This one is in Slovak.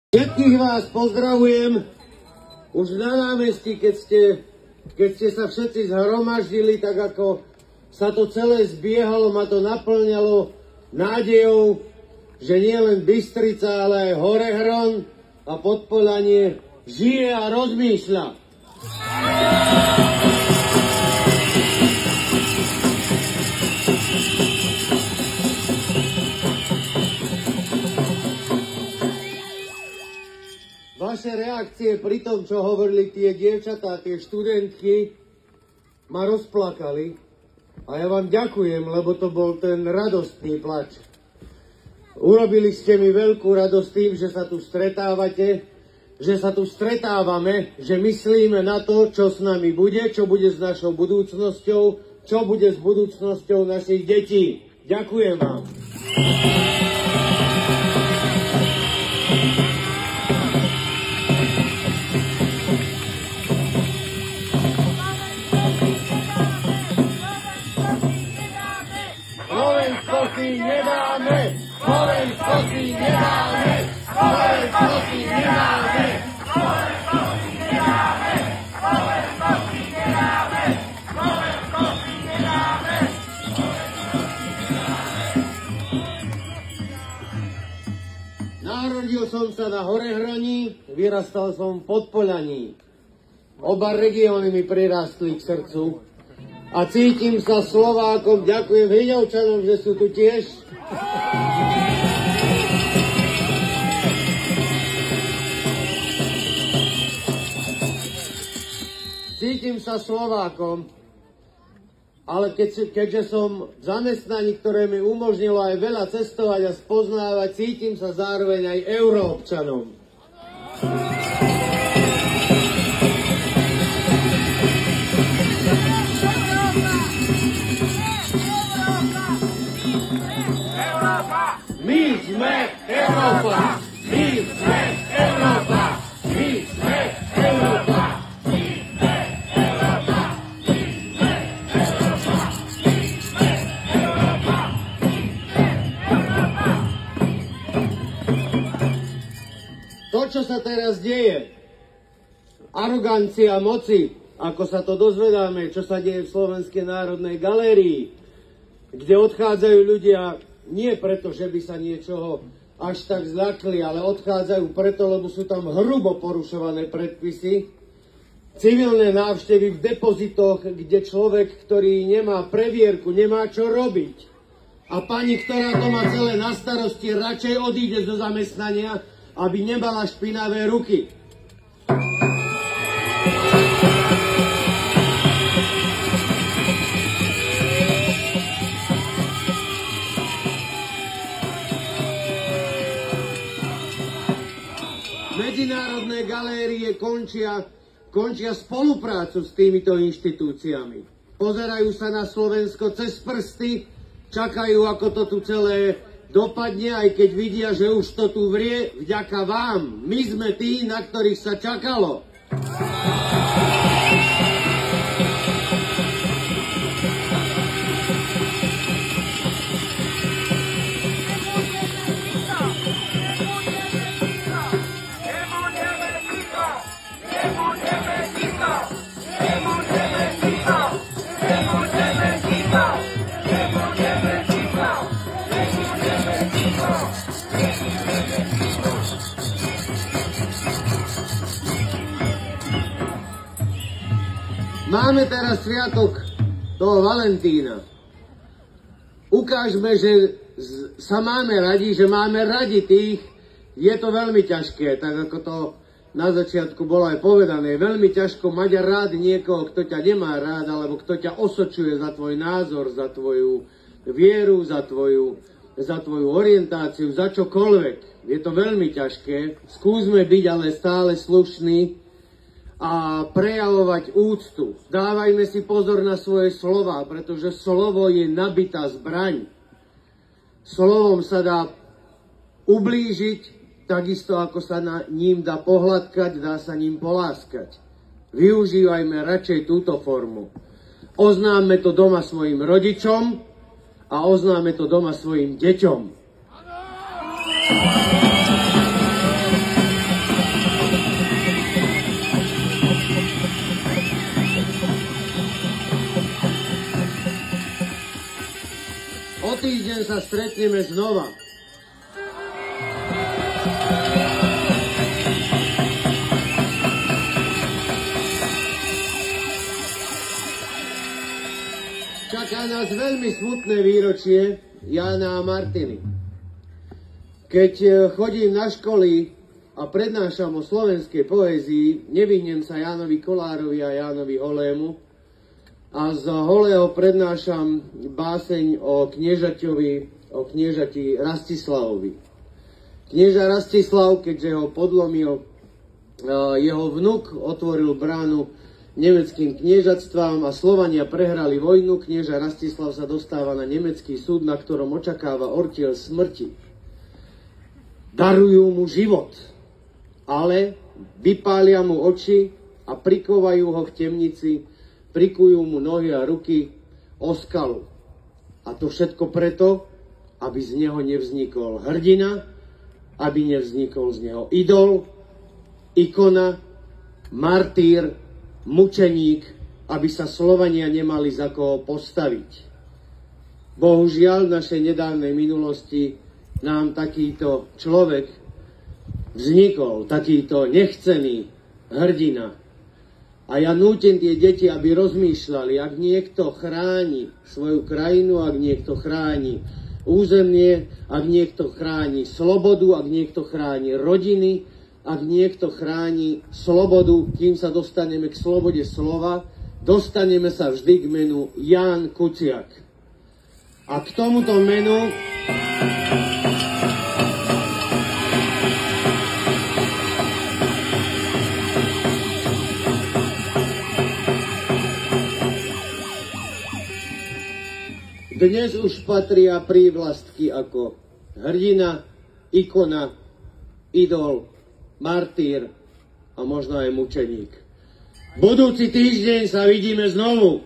Všetkých vás pozdravujem už na námestí, keď ste sa všetci zhromaždili, tak ako sa to celé zbiehalo, ma to naplňalo nádejou, že nie len Bystrica, ale aj Horehron a Podpolanie žije a rozmýšľa. Vaše reakcie pri tom, čo hovorili tie dievčatá, tie študentky, ma rozplakali a ja vám ďakujem, lebo to bol ten radostný plač. Urobili ste mi veľkú radosť tým, že sa tu stretávate, že sa tu stretávame, že myslíme na to, čo s nami bude, čo bude s našou budúcnosťou, čo bude s budúcnosťou našich detí. Ďakujem vám. Slovensko si nedáme! Slovensko si nedáme! Slovensko si nedáme! Slovensko si nedáme! Slovensko si nedáme! Slovensko si nedáme! Narodil som sa na Horehroní, vyrastal som v Podpolaní. Oba regióny mi prirástli k srdcu. A cítim sa Slovákom, ďakujem Hriňovčanom, že sú tu tiež. Cítim sa Slovákom, ale keďže som v zamestnaní, ktoré mi umožnilo aj veľa cestovať a spoznávať, cítim sa zároveň aj Európčanom. My sme Európa! My sme Európa! My sme Európa! My sme Európa! My sme Európa! My sme Európa! To, čo sa teraz deje, arogancia moci, ako sa to dozvedáme, čo sa deje v Slovenskej národnej galérii, kde odchádzajú ľudia nie preto, že by sa niečoho až tak zľakli, ale odchádzajú preto, lebo sú tam hrubo porušované predpisy. Civilné návštevy v depozitoch, kde človek, ktorý nemá previerku, nemá čo robiť. A pani, ktorá to má celé na starosti, radšej odíde zo zamestnania, aby nemala špinavé ruky. Medzinárodné galérie končia spoluprácu s týmito inštitúciami. Pozerajú sa na Slovensko cez prsty, čakajú, ako to tu celé dopadne, aj keď vidia, že už to tu vrie vďaka vám. My sme tí, na ktorých sa čakalo. Máme teraz sviatok toho Valentína. Ukážme, že sa máme radi, že máme radi tých. Je to veľmi ťažké, tak ako to na začiatku bolo aj povedané. Je veľmi ťažko mať rád niekoho, kto ťa nemá rád, alebo kto ťa osočuje za tvoj názor, za tvoju vieru, za tvoju orientáciu, za čokoľvek. Je to veľmi ťažké. Skúsme byť ale stále slušní a prejavovať úctu. Dávajme si pozor na svoje slová, pretože slovo je nabitá zbraň. Slovom sa dá ublížiť, takisto ako sa ním dá pohľadkať, dá sa ním poláskať. Využívajme radšej túto formu. Oznáme to doma svojim rodičom a oznáme to doma svojim deťom. sa stretneme znova. Čaká nás veľmi smutné výročie Jána a Martiny. Keď chodím na školy a prednášam o slovenskej poézii, nevyhnem sa Jánovi Kolárovi a Jánovi Holému a z Holého prednášam báseň o kniežati Rastislavovi. Knieža Rastislav, keďže ho podlomil jeho vnuk, otvoril bránu nemeckým kniežatstvám a Slovania prehrali vojnu. Knieža Rastislav sa dostáva na nemecký súd, na ktorom očakáva ortiel smrti. Darujú mu život, ale vypália mu oči a prikovajú ho k temnici, prikujú mu nohy a ruky o skalu. A to všetko preto, aby z neho nevznikol hrdina, aby nevznikol z neho idol, ikona, martýr, mučeník, aby sa Slovania nemali za koho postaviť. Bohužiaľ, v našej nedávnej minulosti nám takýto človek vznikol, takýto nechcený hrdina. A ja nútim tie deti, aby rozmýšľali, ak niekto chráni svoju krajinu, ak niekto chráni územie, ak niekto chráni slobodu, ak niekto chráni rodiny, ak niekto chráni slobodu, kým sa dostaneme k slobode slova, dostaneme sa vždy k menu Ján Kuciak. A k tomuto menu dnes už patria prívlastky ako hrdina, ikona, idol, martýr a možno aj mučeník. Budúci týždeň sa vidíme znovu.